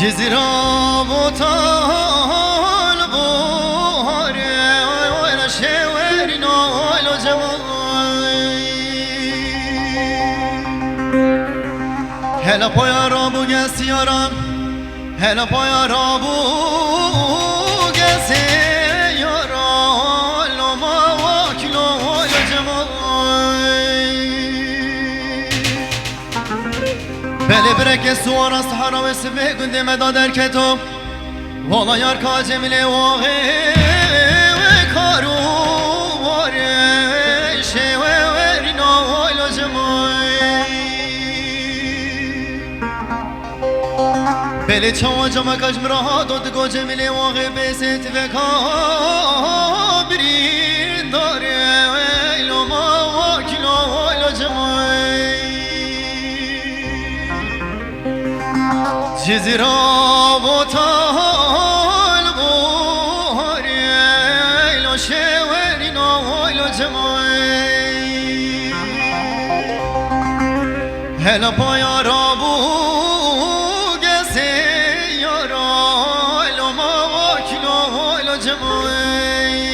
جزيرة بطال بوهاري ولا شواري نولو جماي هلا بايا رابو جسيارم هلا بايا رابو جسيارم لما واكلو ولا جماي بله برک سوار از صحرا و سبه گنده مدا در کتو والا یار کا جمیل واقع و کارو واره شه و ورینا وایلا جمعی بله چوا جمع کجم را داد گو جمیل واقع بیست و کابرین داره ویلا ما واکلا وایلا جمعی جزيرة بطال بوهاري لو شواري نويلو جمعي هلا بايا رابو قسي يارا لو ما واكلو ويلو جمعي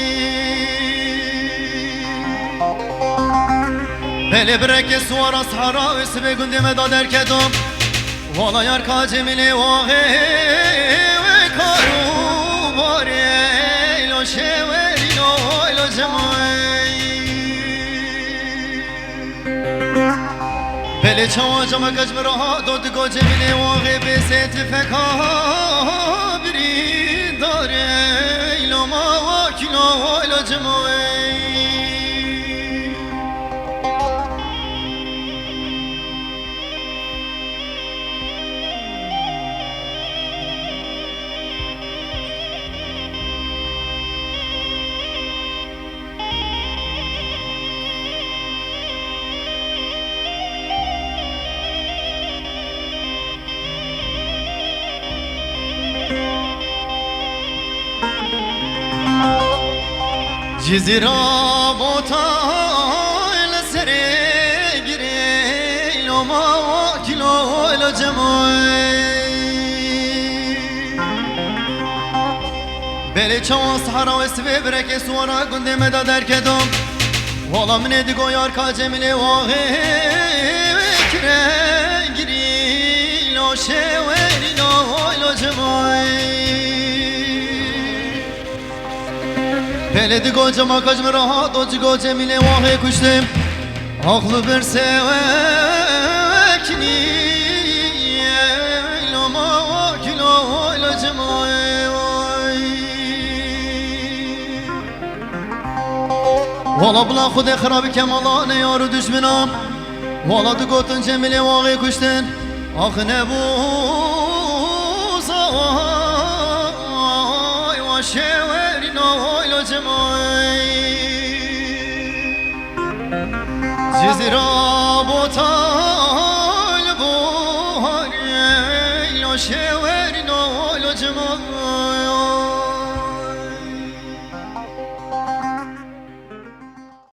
بلي برك سوار صحراء وسبي قندي مدا در كدوم والا یار کا جمیل واقع و کارو باره لو شوری لو جمعی بله چوا جمع کجم را داد گو جمیل واقع بیست فکابری داره لو ما واکلو لو جمعی جزيرة بطال سرقري لو ما واكلو لو جمعي بلي چوا صحرا و سبي برك سوارا قند مدا در كدوم والا من دقو يار کا جميل واقع كرنگري لو شواري لو جمعي بله دیگو جمع کجم را دو جگو جمیل واقع کشتم آخلو برسه وکنی لما واکلو ایلا جمعی والا بلا خود خرابی کمالانه یارو دشمنام والا دیگو تن جمیل واقع کشتن آخ نبوزای و شوری نویلو جمعی جزيرة بطال بوهاري لو شواري نويلو جمعي